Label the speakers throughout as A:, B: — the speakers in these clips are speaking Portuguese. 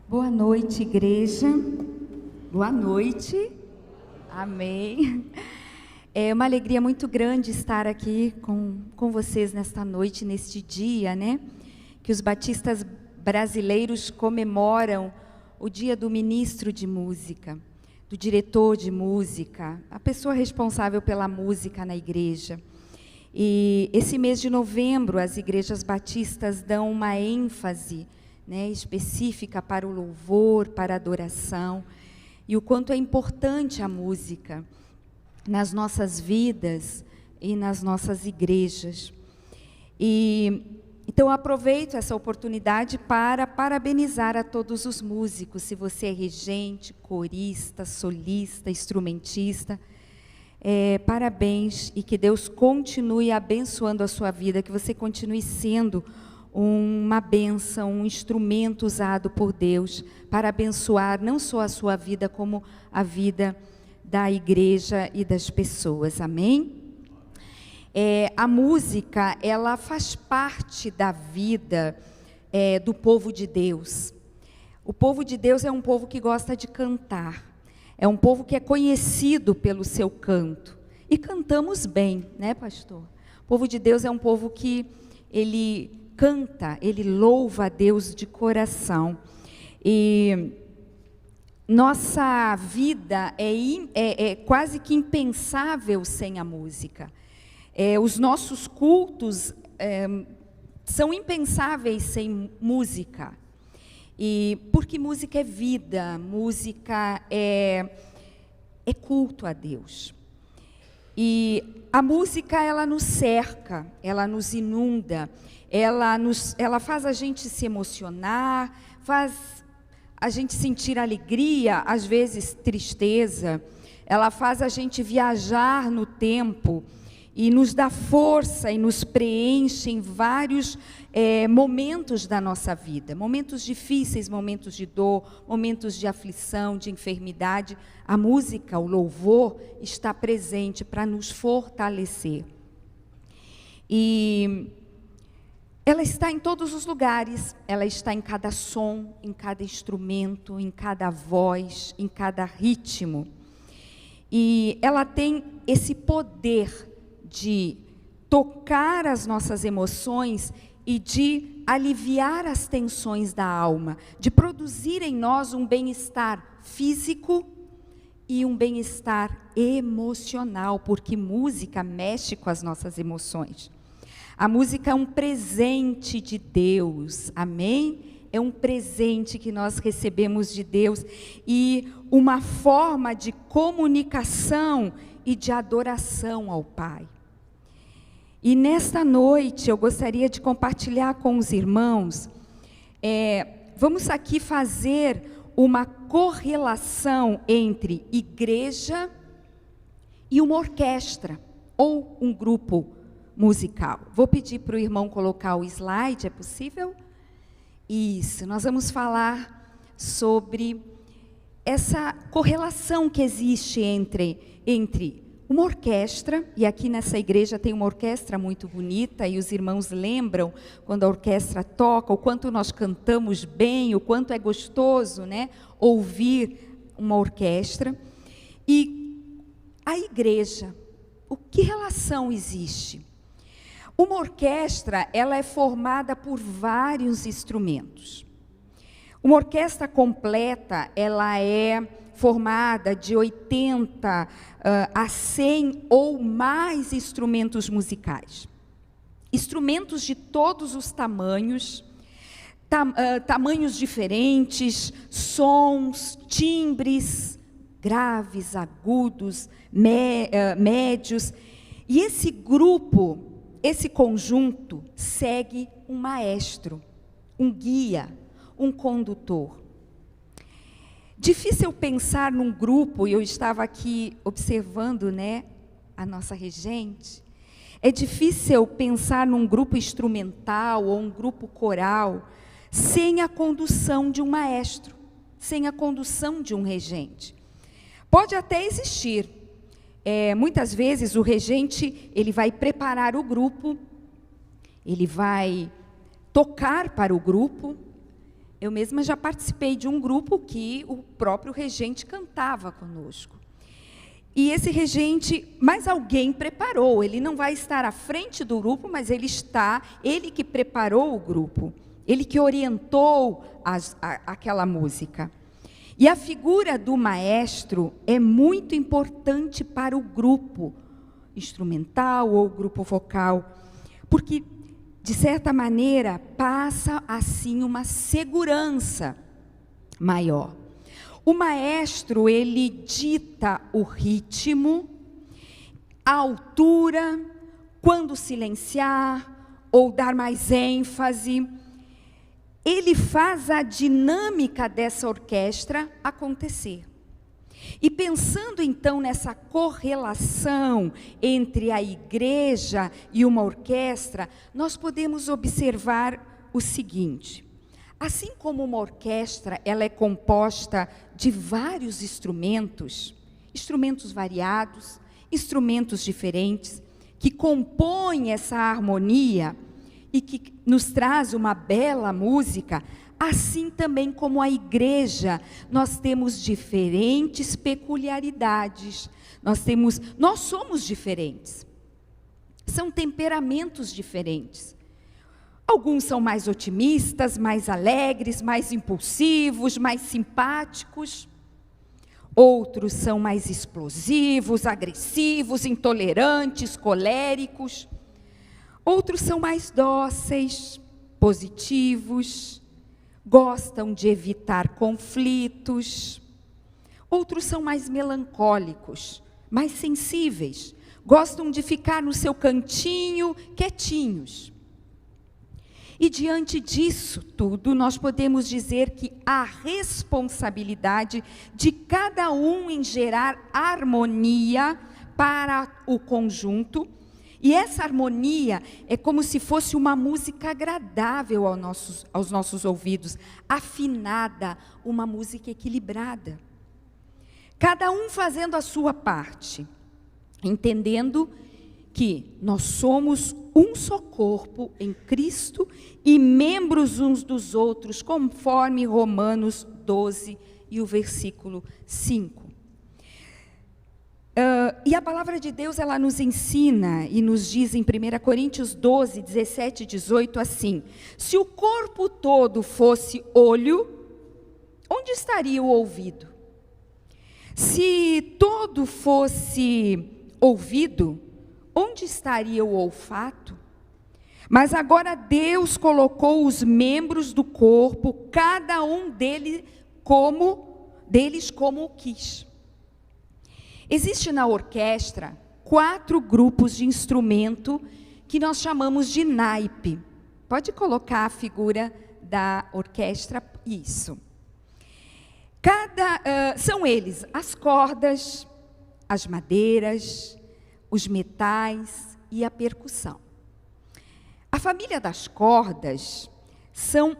A: Boa noite, igreja. Boa noite. Amém. É uma alegria muito grande estar aqui com vocês nesta noite, neste dia, né? Que os batistas brasileiros comemoram o dia do ministro de música, do diretor de música, a pessoa responsável pela música na igreja. E esse mês de novembro, as igrejas batistas dão uma ênfase, né, específica para o louvor, para a adoração, e o quanto é importante a música nas nossas vidas e nas nossas igrejas. Então, aproveito essa oportunidade para parabenizar a todos os músicos, se você é regente, corista, solista, instrumentista, parabéns, e que Deus continue abençoando a sua vida, que você continue sendo uma bênção, um instrumento usado por Deus para abençoar não só a sua vida, como a vida da igreja e das pessoas, amém? A música, ela faz parte da vida do povo de Deus. O povo de Deus é um povo que gosta de cantar, é um povo que é conhecido pelo seu canto, e cantamos bem, né, pastor? O povo de Deus é um povo que ele canta, ele louva a Deus de coração, e nossa vida é quase que impensável sem a música. Os nossos cultos são impensáveis sem música, e porque música é vida, música é culto a Deus. E a música, ela nos cerca, ela nos inunda, ela faz a gente se emocionar, faz a gente sentir alegria, às vezes tristeza, ela faz a gente viajar no tempo, e nos dá força e nos preenche em vários momentos da nossa vida, momentos difíceis, momentos de dor, momentos de aflição, de enfermidade. A música, o louvor, está presente para nos fortalecer. E ela está em todos os lugares, ela está em cada som, em cada instrumento, em cada voz, em cada ritmo. E ela tem esse poder de tocar as nossas emoções e de aliviar as tensões da alma, de produzir em nós um bem-estar físico e um bem-estar emocional, porque música mexe com as nossas emoções. A música é um presente de Deus, amém? É um presente que nós recebemos de Deus e uma forma de comunicação e de adoração ao Pai. E nesta noite eu gostaria de compartilhar com os irmãos, vamos aqui fazer uma correlação entre igreja e uma orquestra, ou um grupo musical. Vou pedir para o irmão colocar o slide, é possível? Isso, nós vamos falar sobre essa correlação que existe entre uma orquestra, e aqui nessa igreja tem uma orquestra muito bonita, e os irmãos lembram quando a orquestra toca, o quanto nós cantamos bem, o quanto é gostoso, né, ouvir uma orquestra. E a igreja, que relação existe? Uma orquestra, ela é formada por vários instrumentos. Uma orquestra completa, ela é formada de 80 a 100 ou mais instrumentos musicais. Instrumentos de todos os tamanhos, tamanhos diferentes, sons, timbres, graves, agudos, médios. E esse grupo, esse conjunto, segue um maestro, um guia, um condutor. Difícil pensar num grupo, e eu estava aqui observando, né, a nossa regente, é difícil pensar num grupo instrumental ou um grupo coral sem a condução de um maestro, sem a condução de um regente. Pode até existir, muitas vezes o regente, ele vai preparar o grupo, ele vai tocar para o grupo, Eu mesma já participei de um grupo que o próprio regente cantava conosco. E esse regente, mas alguém preparou, ele não vai estar à frente do grupo, mas ele que preparou o grupo, ele que orientou aquela música. E a figura do maestro é muito importante para o grupo instrumental ou grupo vocal, porque, de certa maneira, passa assim uma segurança maior. O maestro, ele dita o ritmo, a altura, quando silenciar ou dar mais ênfase. Ele faz a dinâmica dessa orquestra acontecer. E pensando então nessa correlação entre a igreja e uma orquestra, nós podemos observar o seguinte: assim como uma orquestra, ela é composta de vários instrumentos variados, instrumentos diferentes, que compõem essa harmonia e que nos traz uma bela música, assim também como a igreja, nós temos diferentes peculiaridades, nós somos diferentes, são temperamentos diferentes. Alguns são mais otimistas, mais alegres, mais impulsivos, mais simpáticos. Outros são mais explosivos, agressivos, intolerantes, coléricos. Outros são mais dóceis, positivos, gostam de evitar conflitos. Outros são mais melancólicos, mais sensíveis, gostam de ficar no seu cantinho, quietinhos. E diante disso tudo, nós podemos dizer que a responsabilidade de cada um em gerar harmonia para o conjunto, e essa harmonia é como se fosse uma música agradável aos nossos ouvidos, afinada, uma música equilibrada. Cada um fazendo a sua parte, entendendo que nós somos um só corpo em Cristo e membros uns dos outros, conforme Romanos 12 e o versículo 5. E a palavra de Deus, ela nos ensina e nos diz em 1 Coríntios 12, 17 e 18 assim: se o corpo todo fosse olho, onde estaria o ouvido? Se todo fosse ouvido, onde estaria o olfato? Mas agora Deus colocou os membros do corpo, cada um deles como quis. Existe na orquestra 4 grupos de instrumento que nós chamamos de naipe. Pode colocar a figura da orquestra, isso. São eles as cordas, as madeiras, os metais e a percussão. A família das cordas são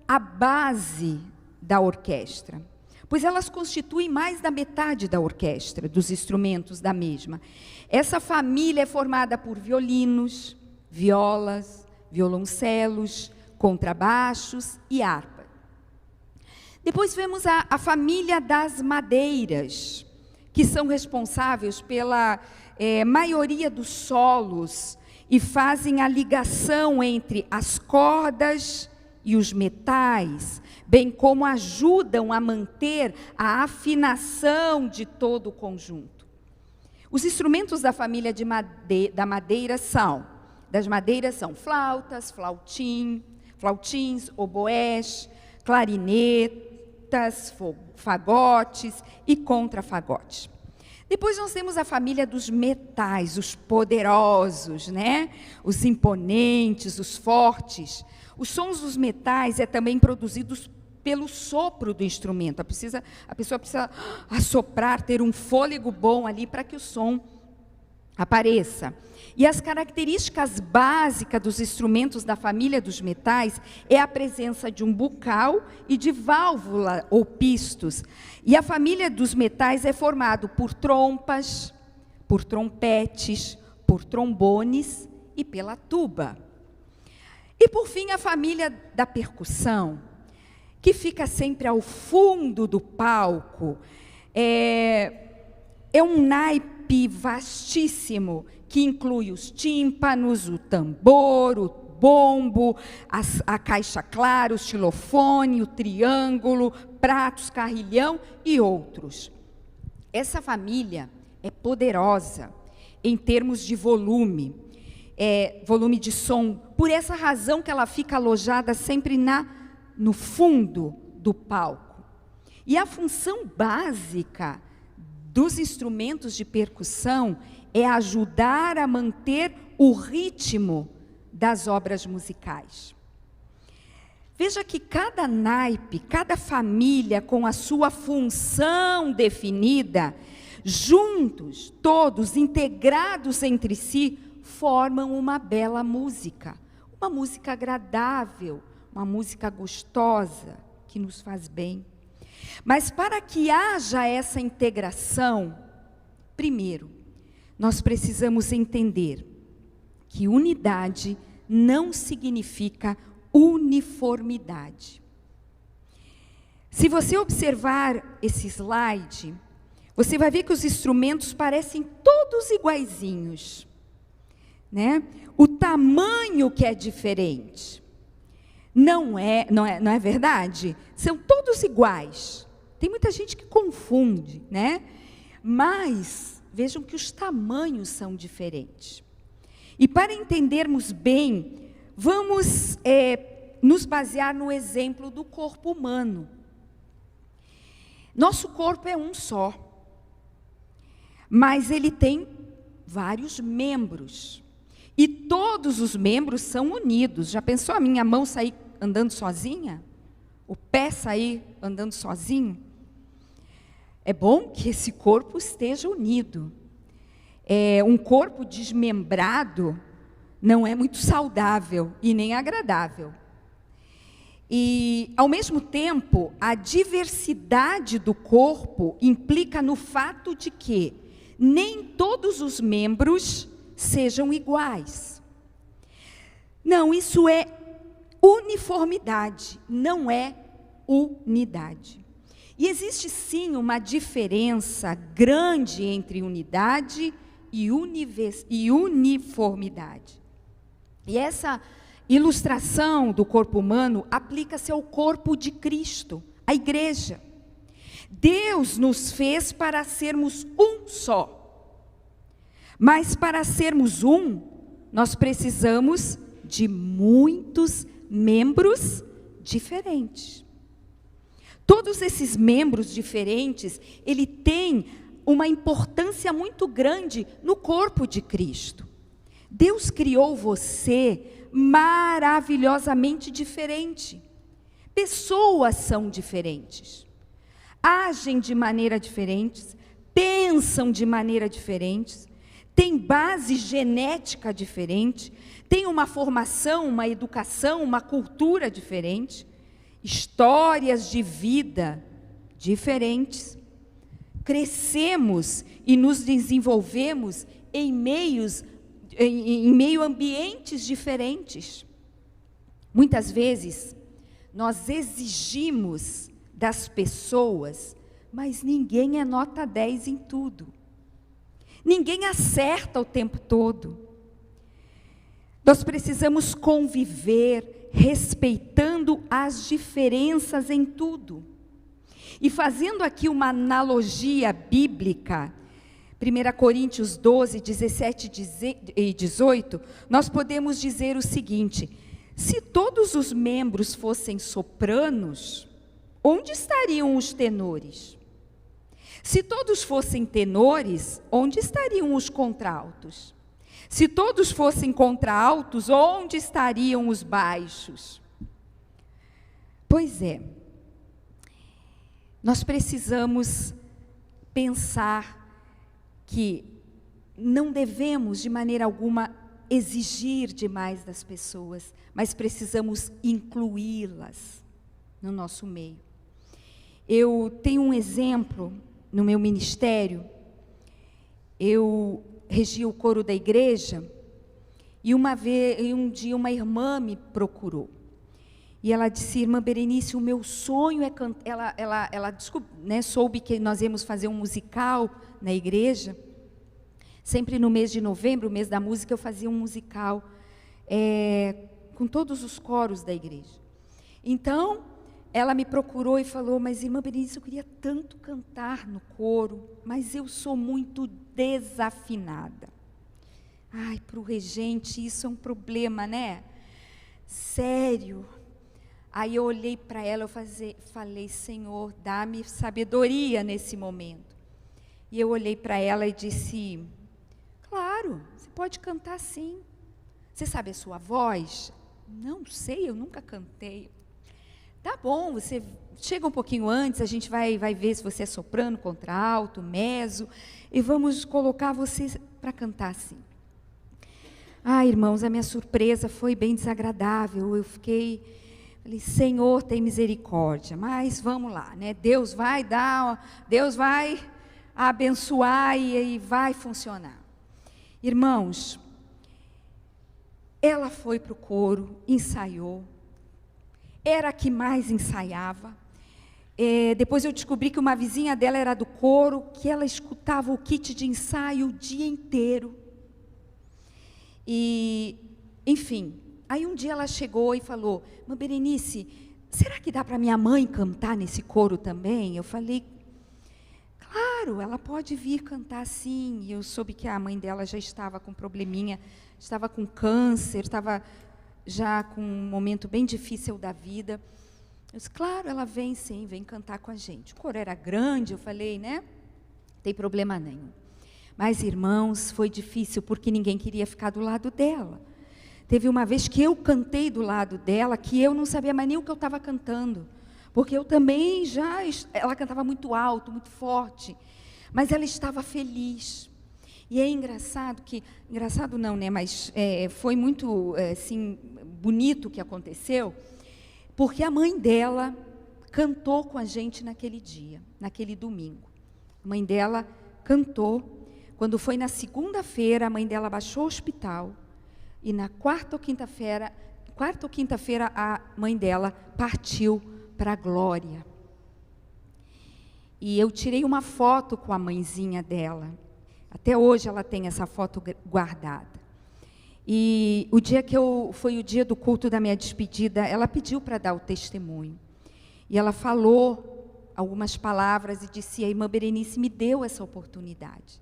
A: a base da orquestra, pois elas constituem mais da metade da orquestra, dos instrumentos da mesma. Essa família é formada por violinos, violas, violoncelos, contrabaixos e harpa. Depois vemos a família das madeiras, que são responsáveis pela maioria dos solos e fazem a ligação entre as cordas e os metais, bem como ajudam a manter a afinação de todo o conjunto. Os instrumentos da família da madeira são flautas, flautins, oboés, clarinetas, fagotes e contrafagotes. Depois nós temos a família dos metais, os poderosos, né? Os imponentes, os fortes. Os sons dos metais também produzidos pelo sopro do instrumento. A pessoa precisa assoprar, ter um fôlego bom ali para que o som apareça. E as características básicas dos instrumentos da família dos metais é a presença de um bucal e de válvula ou pistos. E a família dos metais é formada por trompas, por trompetes, por trombones e pela tuba. E por fim, a família da percussão, que fica sempre ao fundo do palco, é um naipe vastíssimo, que inclui os tímpanos, o tambor, o bombo, a caixa clara, o xilofone, o triângulo, pratos, carrilhão e outros. Essa família é poderosa em termos de volume de som. Por essa razão que ela fica alojada sempre no fundo do palco. E a função básica dos instrumentos de percussão é ajudar a manter o ritmo das obras musicais. Veja que cada naipe, cada família com a sua função definida, juntos, todos integrados entre si, formam uma bela música, uma música agradável, uma música gostosa, que nos faz bem. Mas para que haja essa integração, primeiro, nós precisamos entender que unidade não significa uniformidade. Se você observar esse slide, você vai ver que os instrumentos parecem todos iguaizinhos, né? O tamanho que é diferente. Não é verdade? São todos iguais. Tem muita gente que confunde, né? Mas vejam que os tamanhos são diferentes. E para entendermos bem, vamos nos basear no exemplo do corpo humano. Nosso corpo é um só, mas ele tem vários membros. E todos os membros são unidos. Já pensou a minha mão sair andando sozinha? O pé sair andando sozinho? É bom que esse corpo esteja unido. Um corpo desmembrado não é muito saudável e nem agradável. E, ao mesmo tempo, a diversidade do corpo implica no fato de que nem todos os membros sejam iguais. Não, isso é uniformidade, não é unidade. E existe sim uma diferença grande entre unidade e uniformidade. E essa ilustração do corpo humano aplica-se ao corpo de Cristo, a igreja. Deus nos fez para sermos um só. Mas para sermos um, nós precisamos de muitos membros diferentes. Todos esses membros diferentes, ele tem uma importância muito grande no corpo de Cristo. Deus criou você maravilhosamente diferente. Pessoas são diferentes. Agem de maneira diferente, pensam de maneira diferente, têm base genética diferente, têm uma formação, uma educação, uma cultura diferente, histórias de vida diferentes. Crescemos e nos desenvolvemos em meio ambientes diferentes. Muitas vezes, nós exigimos das pessoas, mas ninguém é nota 10 em tudo. Ninguém acerta o tempo todo. Nós precisamos conviver respeitando as diferenças em tudo. E fazendo aqui uma analogia bíblica, 1 Coríntios 12, 17 e 18, nós podemos dizer o seguinte: se todos os membros fossem sopranos, onde estariam os tenores? Se todos fossem tenores, onde estariam os contraltos? Se todos fossem contraltos, onde estariam os baixos? Pois é, nós precisamos pensar que não devemos, de maneira alguma, exigir demais das pessoas, mas precisamos incluí-las no nosso meio. Eu tenho um exemplo no meu ministério. Eu regia o coro da igreja e um dia uma irmã me procurou. E ela disse: irmã Berenice, o meu sonho é cantar. Ela soube que nós íamos fazer um musical na igreja. Sempre no mês de novembro, o mês da música, eu fazia um musical com todos os coros da igreja. Então, ela me procurou e falou: mas irmã Berenice, eu queria tanto cantar no coro, mas eu sou muito desafinada. Ai, para o regente isso é um problema, né? Sério. Aí eu olhei para ela, falei: Senhor, dá-me sabedoria nesse momento. E eu olhei para ela e disse: claro, você pode cantar sim. Você sabe a sua voz? Não sei, eu nunca cantei. Tá bom, você chega um pouquinho antes, a gente vai ver se você é soprano, contralto, mezzo, e vamos colocar você para cantar sim. Ah, irmãos, a minha surpresa foi bem desagradável. Falei: Senhor, tem misericórdia, mas vamos lá, né? Deus vai abençoar e vai funcionar. Irmãos, ela foi para o coro, ensaiou, era a que mais ensaiava. Depois eu descobri que uma vizinha dela era do coro, que ela escutava o kit de ensaio o dia inteiro. E, enfim, aí um dia ela chegou e falou: irmã Berenice, será que dá para minha mãe cantar nesse coro também? Eu falei: claro, ela pode vir cantar sim. E eu soube que a mãe dela já estava com probleminha, estava com câncer, estava já com um momento bem difícil da vida. Eu disse: claro, ela vem sim, vem cantar com a gente. O coro era grande, eu falei, né? Não tem problema nenhum. Mas, irmãos, foi difícil porque ninguém queria ficar do lado dela. Teve uma vez que eu cantei do lado dela, que eu não sabia mais nem o que eu estava cantando. Porque eu também ela cantava muito alto, muito forte. Mas ela estava feliz. E é engraçado não, né? Mas foi muito, assim, bonito o que aconteceu. Porque a mãe dela cantou com a gente naquele dia, naquele domingo. A mãe dela cantou. Quando foi na segunda-feira, a mãe dela baixou ao hospital. E na quarta ou quinta-feira, a mãe dela partiu para a glória. E eu tirei uma foto com a mãezinha dela. Até hoje ela tem essa foto guardada. E o dia foi o dia do culto da minha despedida, ela pediu para dar o testemunho. E ela falou algumas palavras e disse: a irmã Berenice me deu essa oportunidade.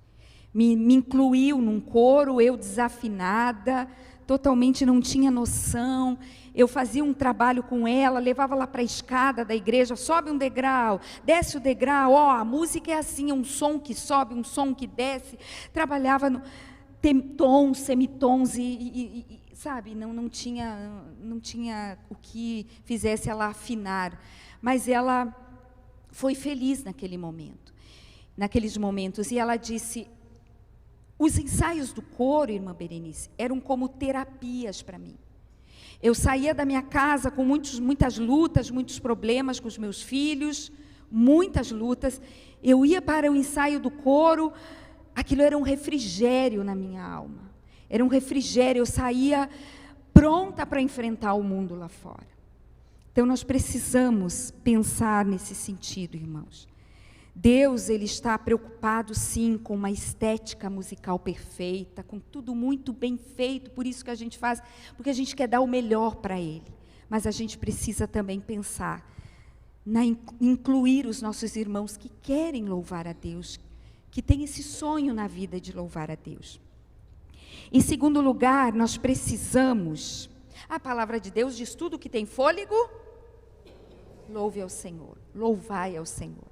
A: Me incluiu num coro, eu desafinada, totalmente não tinha noção. Eu fazia um trabalho com ela, levava ela para a escada da igreja, sobe um degrau, desce o degrau, a música é assim, é um som que sobe, um som que desce. Trabalhava no tons, semitons sabe, não tinha o que fizesse ela afinar. Mas ela foi feliz naqueles momentos, e ela disse: os ensaios do coro, irmã Berenice, eram como terapias para mim. Eu saía da minha casa com muitas lutas, muitos problemas com os meus filhos, muitas lutas. Eu ia para o ensaio do coro, aquilo era um refrigério na minha alma. Era um refrigério, eu saía pronta para enfrentar o mundo lá fora. Então nós precisamos pensar nesse sentido, irmãos. Deus, Ele está preocupado sim com uma estética musical perfeita, com tudo muito bem feito, por isso que a gente faz, porque a gente quer dar o melhor para Ele. Mas a gente precisa também pensar, incluir os nossos irmãos que querem louvar a Deus, que têm esse sonho na vida de louvar a Deus. Em segundo lugar, nós precisamos, a palavra de Deus diz: tudo que tem fôlego, louve ao Senhor, louvai ao Senhor.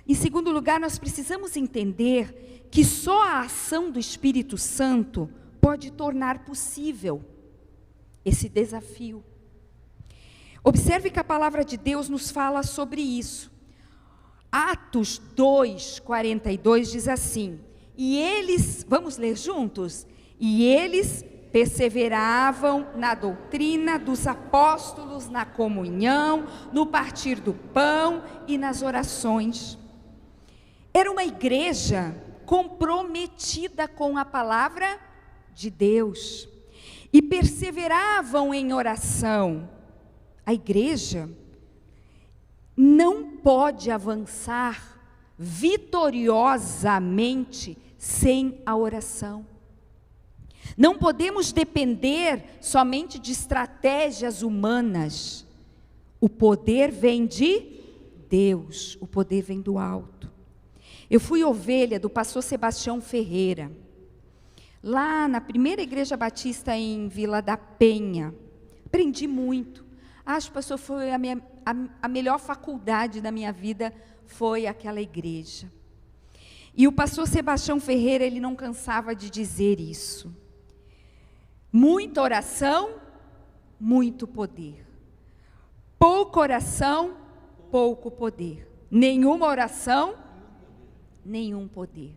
A: Em segundo lugar, nós precisamos entender que só a ação do Espírito Santo pode tornar possível esse desafio. Observe que a palavra de Deus nos fala sobre isso. Atos 2:42 diz assim: e eles, vamos ler juntos? E eles perseveravam na doutrina dos apóstolos, na comunhão, no partir do pão e nas orações. Era uma igreja comprometida com a palavra de Deus e perseveravam em oração. a igreja não pode avançar vitoriosamente sem a oração. Não podemos depender somente de estratégias humanas. O poder vem de Deus, o poder vem do alto. Eu fui ovelha do pastor Sebastião Ferreira, lá na primeira igreja batista em Vila da Penha. Aprendi muito. Acho, pastor, foi a melhor faculdade da minha vida, foi aquela igreja. E o pastor Sebastião Ferreira, ele não cansava de dizer isso. Muita oração, muito poder. Pouca oração, pouco poder. Nenhuma oração, nenhum poder.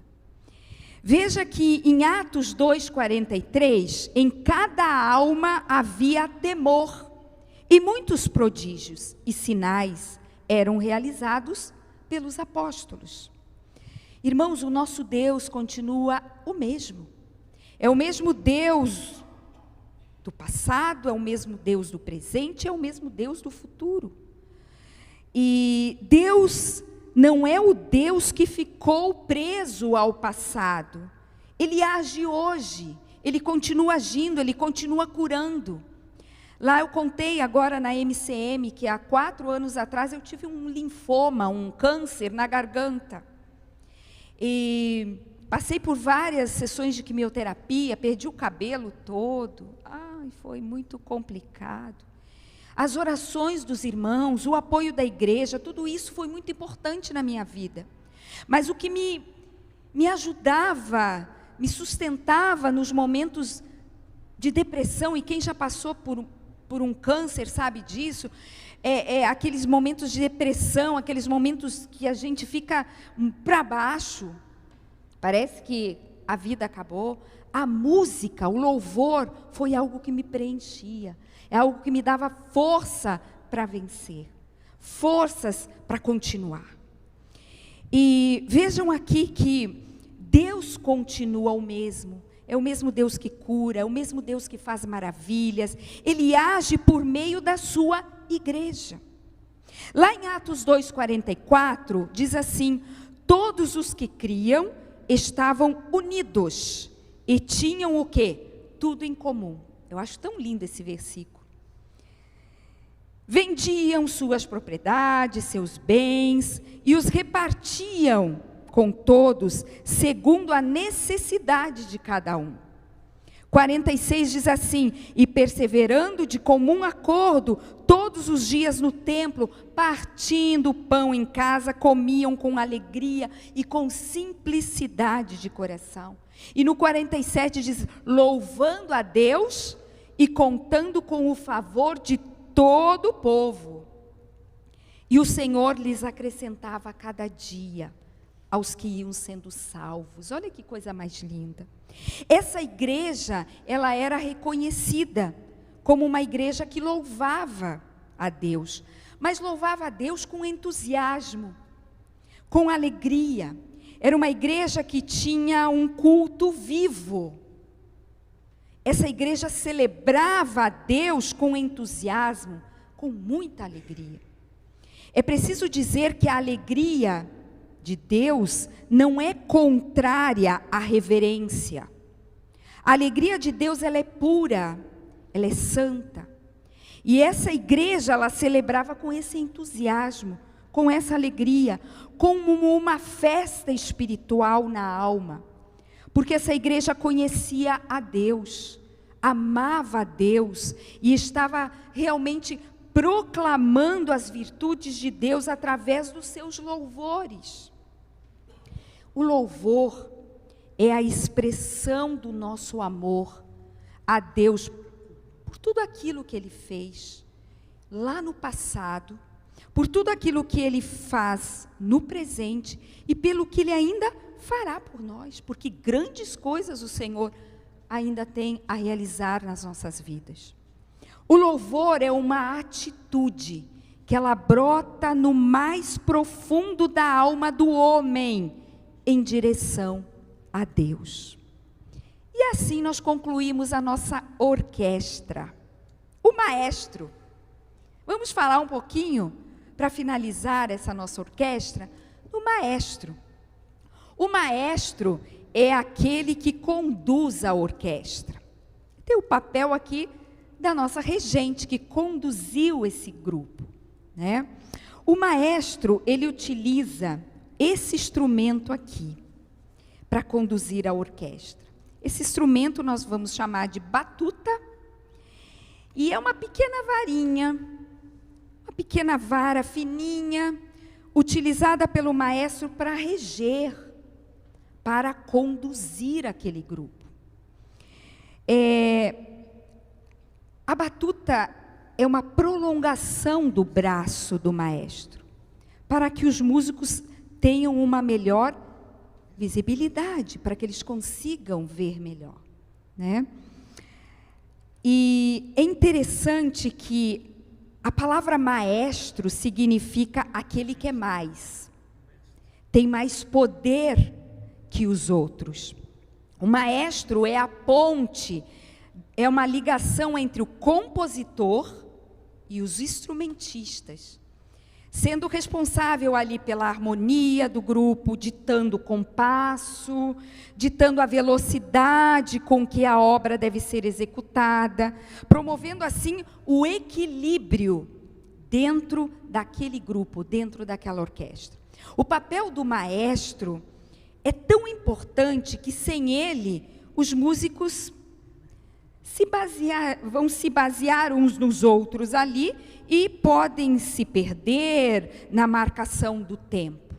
A: Veja que em Atos 2:43, em cada alma havia temor, e muitos prodígios e sinais eram realizados pelos apóstolos. Irmãos, o nosso Deus continua o mesmo. É o mesmo Deus do passado, é o mesmo Deus do presente, é o mesmo Deus do futuro. E Deus não é o Deus que ficou preso ao passado. Ele age hoje, Ele continua agindo, Ele continua curando. Lá eu contei agora na MCM, que há 4 anos atrás eu tive um linfoma, um câncer na garganta. E passei por várias sessões de quimioterapia, perdi o cabelo todo. Ai, foi muito complicado. As orações dos irmãos, o apoio da igreja, tudo isso foi muito importante na minha vida. Mas o que me ajudava, me sustentava nos momentos de depressão, e quem já passou por um câncer sabe disso, aqueles momentos de depressão, aqueles momentos que a gente fica para baixo, parece que a vida acabou. A música, o louvor, foi algo que me preenchia, é algo que me dava força para vencer, forças para continuar. E vejam aqui que Deus continua o mesmo. É o mesmo Deus que cura, é o mesmo Deus que faz maravilhas. Ele age por meio da sua igreja. Lá em Atos 2:44, diz assim: todos os que criam estavam unidos e tinham o quê? Tudo em comum. Eu acho tão lindo esse versículo. Vendiam suas propriedades, seus bens, e os repartiam com todos, segundo a necessidade de cada um. 46 diz assim: e perseverando de comum acordo, todos os dias no templo, partindo o pão em casa, comiam com alegria e com simplicidade de coração. E no 47 diz: louvando a Deus e contando com o favor de todo o povo. E o Senhor lhes acrescentava a cada dia aos que iam sendo salvos. Olha que coisa mais linda. Essa igreja, ela era reconhecida como uma igreja que louvava a Deus, mas louvava a Deus com entusiasmo, com alegria. Era uma igreja que tinha um culto vivo. Essa igreja celebrava a Deus com entusiasmo, com muita alegria. É preciso dizer que a alegria de Deus não é contrária à reverência. A alegria de Deus, ela é pura, ela é santa. E essa igreja, ela celebrava com esse entusiasmo, com essa alegria, como uma festa espiritual na alma. Porque essa igreja conhecia a Deus, amava a Deus e estava realmente proclamando as virtudes de Deus através dos seus louvores. O louvor é a expressão do nosso amor a Deus por tudo aquilo que Ele fez lá no passado, por tudo aquilo que Ele faz no presente e pelo que Ele ainda fará por nós, porque grandes coisas o Senhor ainda tem a realizar nas nossas vidas. O louvor é uma atitude que ela brota no mais profundo da alma do homem, em direção a Deus. E assim nós concluímos a nossa orquestra. O maestro Vamos falar um pouquinho, para finalizar essa nossa orquestra, do maestro. O maestro é aquele que conduz a orquestra. Tem o papel aqui da nossa regente, que conduziu esse grupo, né? O maestro, ele utiliza esse instrumento aqui, para conduzir a orquestra. Esse instrumento nós vamos chamar de batuta, e é uma pequena varinha, uma pequena vara fininha, utilizada pelo maestro para reger, para conduzir aquele grupo. A batuta é uma prolongação do braço do maestro, para que os músicos tenham uma melhor visibilidade, para que eles consigam ver melhor, né? E é interessante que a palavra maestro significa aquele que é mais, tem mais poder que os outros. O maestro é a ponte, é uma ligação entre o compositor e os instrumentistas, sendo responsável ali pela harmonia do grupo, ditando o compasso, ditando a velocidade com que a obra deve ser executada, promovendo assim o equilíbrio dentro daquele grupo, dentro daquela orquestra. O papel do maestro é tão importante que sem ele os músicos vão se basear uns nos outros ali e podem se perder na marcação do tempo.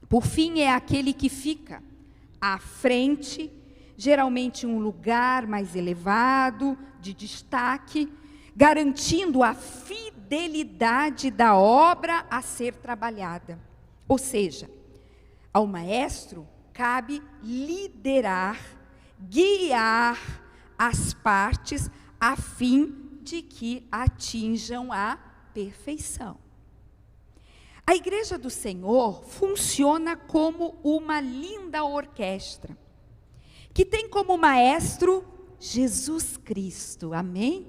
A: Por fim, é aquele que fica à frente, geralmente em um lugar mais elevado, de destaque, garantindo a fidelidade da obra a ser trabalhada. Ou seja, ao maestro cabe liderar, guiar as partes a fim de que atinjam a perfeição. A Igreja do Senhor funciona como uma linda orquestra, que tem como maestro Jesus Cristo, amém?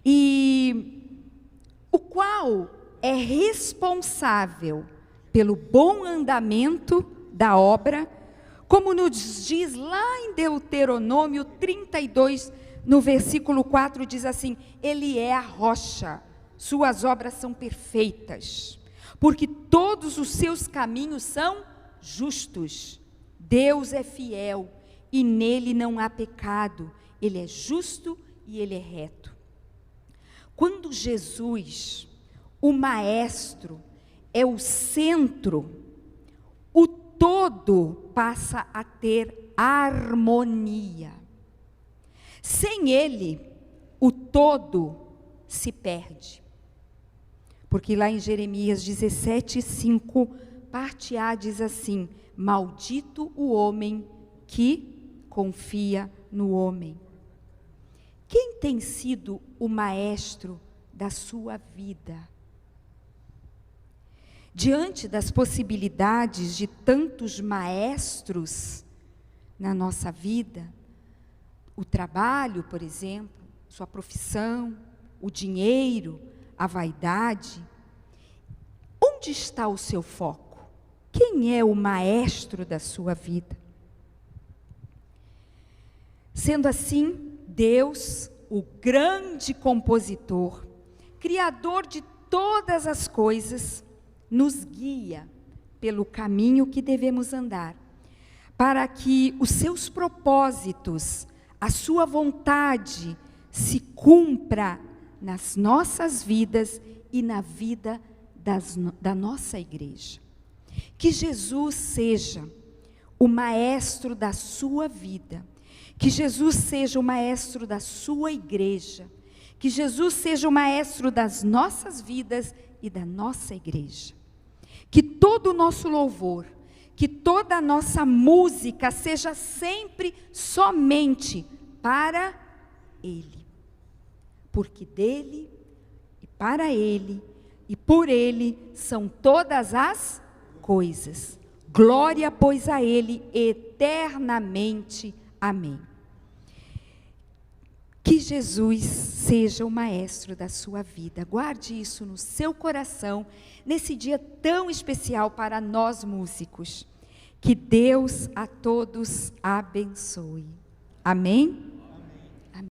A: E o qual é responsável pelo bom andamento da obra, como nos diz lá em Deuteronômio 32, no versículo 4, diz assim: Ele é a rocha, suas obras são perfeitas, porque todos os seus caminhos são justos. Deus é fiel e nele não há pecado, ele é justo e ele é reto. Quando Jesus, o maestro, é o centro, o todo passa a ter harmonia. Sem ele, o todo se perde. Porque lá em Jeremias 17:5, parte A diz assim: maldito o homem que confia no homem. Quem tem sido o maestro da sua vida? Diante das possibilidades de tantos maestros na nossa vida, o trabalho, por exemplo, sua profissão, o dinheiro, a vaidade, onde está o seu foco? Quem é o maestro da sua vida? Sendo assim, Deus, o grande compositor, criador de todas as coisas, nos guia pelo caminho que devemos andar, para que os seus propósitos, a sua vontade se cumpra nas nossas vidas e na vida da nossa igreja. Que Jesus seja o maestro da sua vida, que Jesus seja o maestro da sua igreja, que Jesus seja o maestro das nossas vidas e da nossa igreja. Que todo o nosso louvor, que toda a nossa música seja sempre somente para Ele. Porque dele, e para Ele, e por Ele são todas as coisas. Glória, pois, a Ele eternamente. Amém. Que Jesus seja o maestro da sua vida. Guarde isso no seu coração, nesse dia tão especial para nós músicos. Que Deus a todos abençoe. Amém?